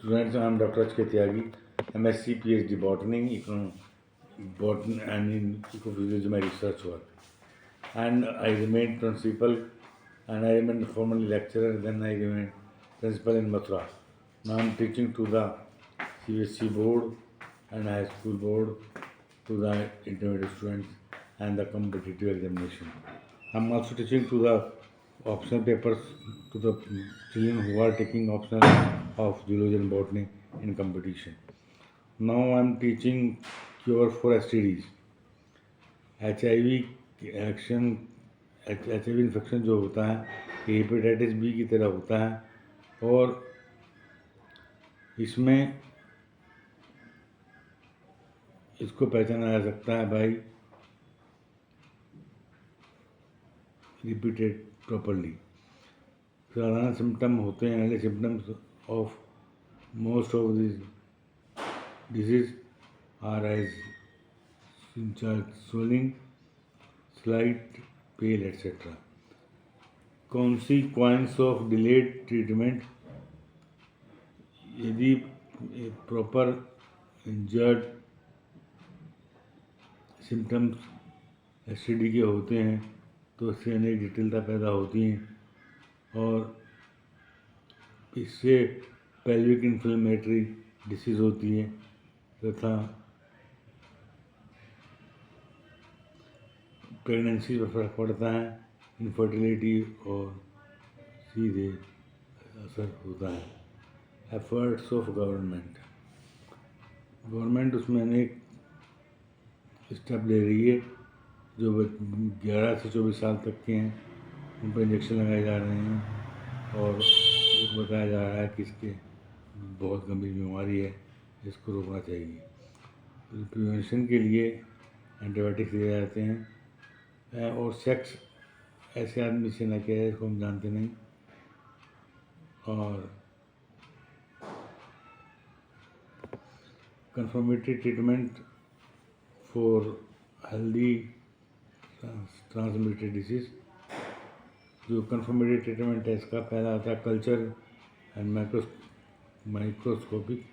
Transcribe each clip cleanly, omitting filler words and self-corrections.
Students, I am Dr. H.K. Tyagi, MSc, PhD, Botany, Botany and in Ecophysiology, my research work. And I remained principal, and I remained formerly lecturer, then I remained principal in Mathura. Now I am teaching to the CBSE board and high school board, to the intermediate students and the competitive examination. I am also teaching to the optional papers to the children who are taking optional of zoology and botany in competition. Now I am teaching cure for STDs. HIV infection जो होता है ये hepatitis B की तरह होता है और इसमें इसको पहचाना जा सकता है बाई रिपीटेड प्रॉपरली. साधारण सिम्टम होते हैं. Early symptoms of most of this disease are as swelling, slight pain, etc. Consequence of delayed treatment. यदि प्रॉपर इंजर्ड सिम्टम्स एसटीडी के होते हैं तो इससे अनेक जटिलता पैदा होती हैं और इससे पेल्विक इन्फ्लेमेटरी डिसीज़ होती है तथा प्रेगनेंसी पर फर्क पड़ता है. इनफर्टिलिटी और सीधे असर होता है. एफर्ट्स ऑफ गवर्नमेंट उसमें अनेक स्टेप ले रही है. जो 11 से 24 साल तक के हैं उन पर इंजेक्शन लगाए जा रहे हैं और बताया जा रहा है कि इसके बहुत गंभीर बीमारी है, इसको रोकना चाहिए. प्रिवेंशन के लिए एंटीबायोटिक्स दिए जाते हैं और सेक्स ऐसे आदमी से न किया जाए इसको हम जानते नहीं. और confirmatory treatment for healthy transmitted disease. जो कंफर्मेटरी ट्रीटमेंट है इसका पहला आता है culture and microscopic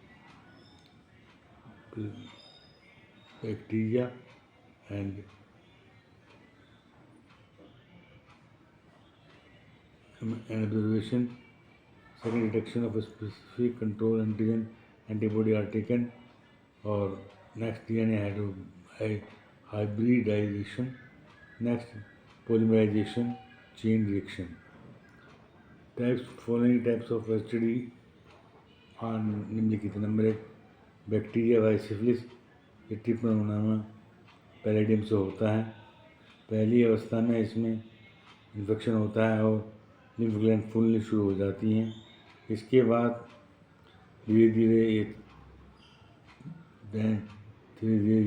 bacteria and observation. Second, detection of a specific control antigen antibody are taken. Or next, DNA hybridization. Next, polymerization, chain reaction. Following types of STD are निम्नलिखित. Number 1, bacteria by syphilis. ये ट्रिपनोनामा palladium से होता है. पहली अवस्था में इसमें infection होता है और लिम्फ ग्लैंड फूलनी शुरू हो जाती हैं. इसके बाद धीरे धीरे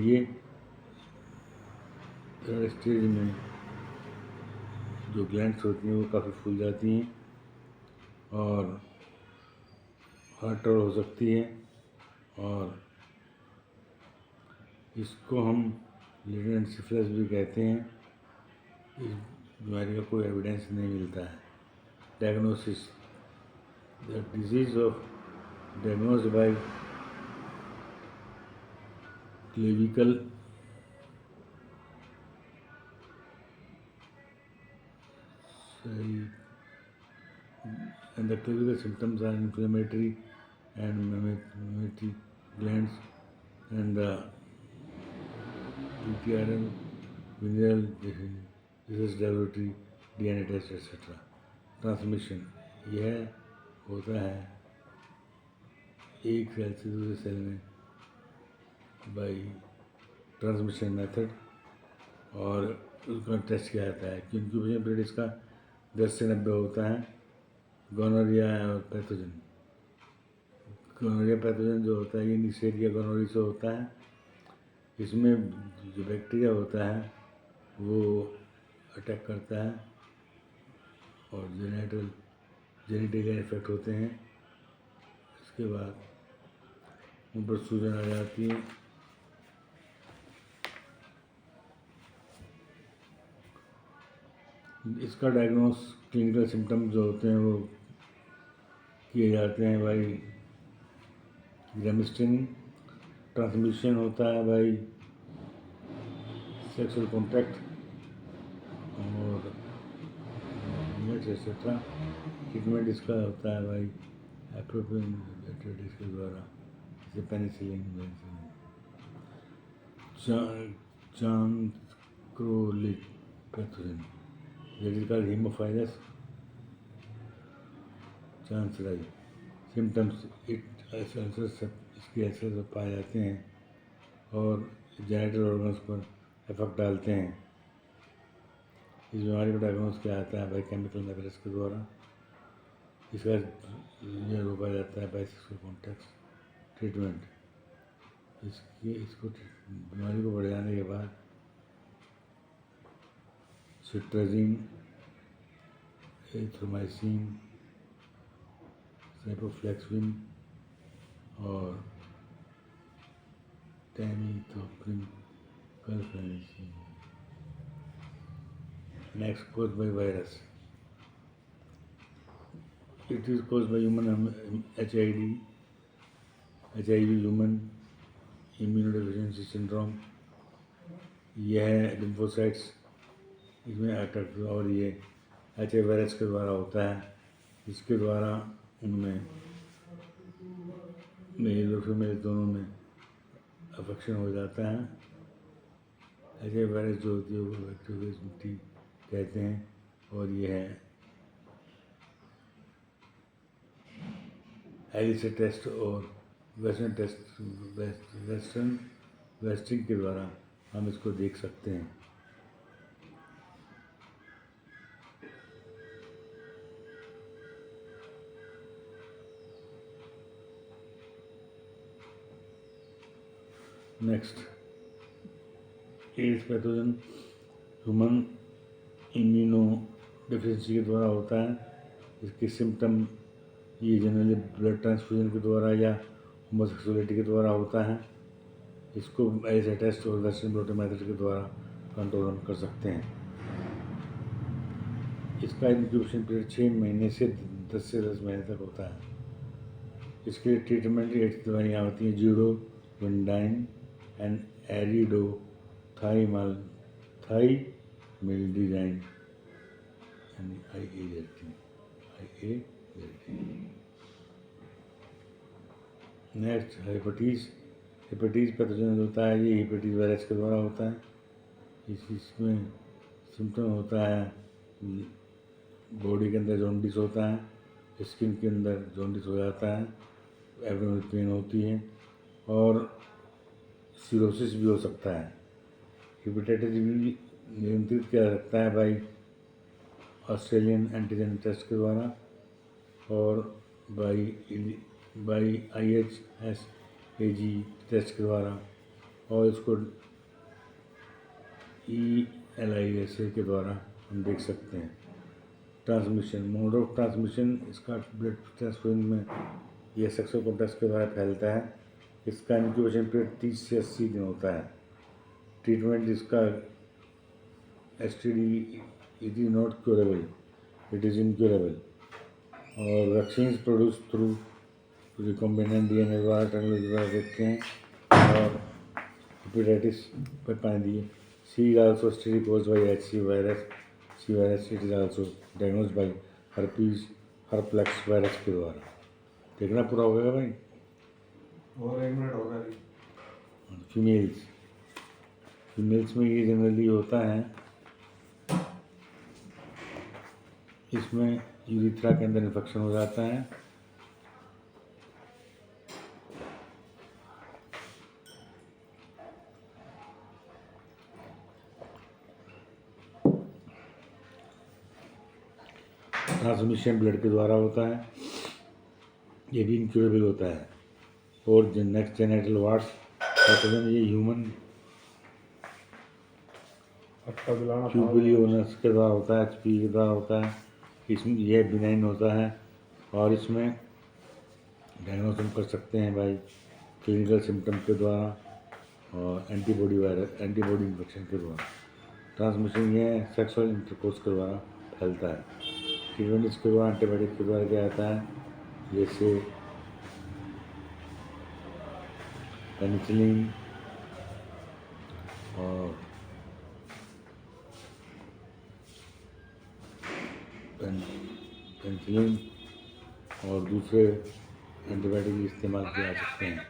ये थर्ड स्टेज में जो ग्लैंड्स होती हैं वो काफ़ी फूल जाती हैं और हार्ट ट्रबल हो सकती है और इसको हम लेटेंट सिफिलिस भी कहते हैं. इस बीमारी का कोई एविडेंस नहीं मिलता है. Diagnosis. The disease of diagnosed by clavicle and the clavicle symptoms are inflammatory and mammary glands and the PTRM, venereal disease laboratory, DNA test, etc. Transmission यह होता है एक सेल से दूसरे सेल में बाई ट्रांसमिशन मेथड और उसका test किया जाता है. इंक्यूबेशन पीरियड इसका 10 से 90 होता है. गोनोरिया और पैथोजन. गोनोरिया पैथोजन जो होता है ये नीसेरिया गोनोरी से होता है. इसमें जो बैक्टीरिया होता है वो अटैक करता है और जेनिटल इफेक्ट होते हैं. इसके बाद ऊपर सूजन आ जाती है. इसका डायग्नोस क्लिनिकल सिम्टम्स जो होते हैं वो किए जाते हैं भाई ग्रामिस्टिन ट्रांसमिशन होता है भाई सेक्सुअल कॉन्टैक्ट और एक्सेट्रा। ट्रीटमेंट इसका होता है भाई एप्रोप्रिएट एक्टिविटीज़ के द्वारा, जैसे पेनिसिलिन, चांक्रोलिक pathogen, that is called Haemophilus चांसराई। सिम्टम्स इसके अल्सर पाए जाते हैं और जेनिटल ऑर्गन्स पर इफेक्ट डालते हैं। इस बीमारी को डायग्नोज किया जाता है भाई केमिकल मेथड्स के द्वारा। इसका यह रोका जाता है बाय सेक्सुअल कॉन्टैक्ट। ट्रीटमेंट इसको बीमारी को बढ़ जाने के बाद सिट्राजिन, एरिथ्रोमाइसिन, साइप्रोफ्लेक्सिन और टैमिथोप्रिन कल्फेनिसिन। Next, caused by virus. It is caused by human HIV human immunodeficiency syndrome। यह है लिम्फोसाइट्स इसमें अटैक और ये HIV वायरस के द्वारा होता है, जिसके द्वारा उनमें मेल और फीमेल दोनों में अफेक्शन हो जाता है। HIV वायरस जो होती है वो एक्टिविटी कहते हैं और ये है एलिसा टेस्ट और वेस्टिंग के द्वारा हम इसको देख सकते हैं। Next, AIDS pathogen human immunodeficiency के द्वारा होता है। इसके सिम्टम ये जनरली ब्लड ट्रांसफ्यूजन के द्वारा या होमोसेक्सुअलिटी के द्वारा होता है। इसको एलिसा टेस्ट और वेस्टर्न ब्लॉट मेथड के द्वारा कंट्रोल हम कर सकते हैं। इसका इंक्यूबेशन पीरियड 6 महीने से 10 से 10 महीने तक होता है। इसके लिए ट्रीटमेंट 8 दवाइयाँ होती हैं, जीडो, विंडाइन एंड एरिडो थाइमिल्डिजाइन यानी IA। नेक्स्ट, हेपेटाइटिस पैथोजन होता है, ये हेपेटाइटिस वायरस के द्वारा होता है। इसमें सिम्टम होता है बॉडी के अंदर जॉन्डिस होता है, स्किन के अंदर जॉन्डिस हो जाता है, एब्डोमेनल पेन होती है और सिरोसिस भी हो सकता है। हेपेटाइटिस भी नियंत्रित किया जा सकता है बाई ऑस्ट्रेलियन एंटीजन टेस्ट के द्वारा और बाई IHSAG टेस्ट के द्वारा और इसको ELISA के द्वारा हम देख सकते हैं। ट्रांसमिशन, मोड ऑफ ट्रांसमिशन इसका ब्लड ट्रांसफ्यूजन में यह सेक्सुअल कॉन्टैक्ट के द्वारा फैलता है। इसका इंक्यूबेशन पीरियड 30 से 80 दिन होता है। ट्रीटमेंट इसका STD it is not curable, it is incurable. और vaccine produce through recombinant DNA द्वारा टेक्नोलॉजी द्वारा देखते हैं और हेपेटाइटिस पर पाए दिए। C is also STD caused by C virus, it is also diagnosed by herpes virus के द्वारा। देखना पूरा हो गया भाई, और 1 मिनट होगा। फीमेल्स में ये जनरली होता है, इसमें यूरिथ्रा के अंदर इन्फेक्शन हो जाता है। ट्रांसमिशन ब्लड के द्वारा होता है, ये भी इनक्यूरेबल होता है। और नेक्स्ट, जेनिटल वार्ड्स पैथोजन, ये ह्यूमन ट्यूबुलिनोसिस के द्वारा होता है, HP के द्वारा होता है। इसमें यह बिनाइन होता है और इसमें डायग्नोस हम कर सकते हैं भाई क्लिनिकल सिम्टम के द्वारा और एंटीबॉडी इन्फेक्शन के द्वारा। ट्रांसमिशन यह सेक्सुअल इंटरकोर्स के द्वारा फैलता है। ट्रीटमेंट इसके द्वारा एंटीबायोटिक के द्वारा किया जाता है, जैसे पेनिसिलिन और पेनिसिलिन और दूसरे एंटीबायोटिक इस्तेमाल किए जा सकते हैं।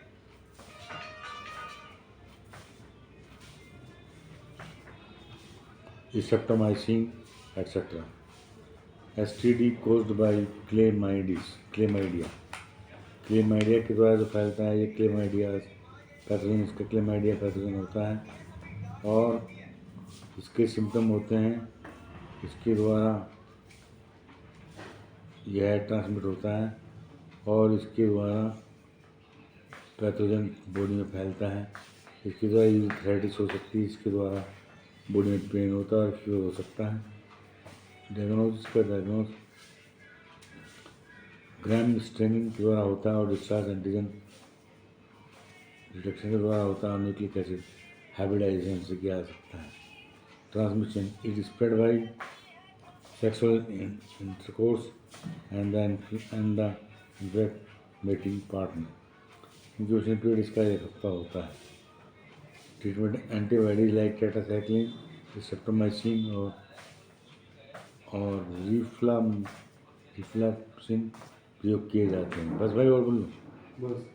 Streptomycin etcetera. STD caused by chlamydia के द्वारा जो फैलता है, ये क्लेमाइडिया पैथोजन, इसका क्लेमाइडिया पैथोजन होता है और इसके सिम्टम होते हैं, इसके द्वारा यह ट्रांसमिट होता है और इसके द्वारा पैथोजन बॉडी में फैलता है। इसके द्वारा यूरिथ्राइटिस हो सकती है, इसके द्वारा बॉडी में पेन होता है और फीवर हो सकता है। डायग्नोसिस का ग्राम स्टेनिंग के द्वारा होता है और डिस्चार्ज एंटीजन डिटेक्शन के द्वारा होता है और न्यूक्लिक एसिड हाइब्रिडाइजेशन से किया जा सकता है। Transmission is spread by sexual intercourse and the mating partner. Incubation period इसका 1 हफ्ता होता है। Treatment antibiotic like tetracycline, streptomycin और रिफ्लाक्सिन प्रयोग किए जाते हैं। बस भाई और बोलो। बस।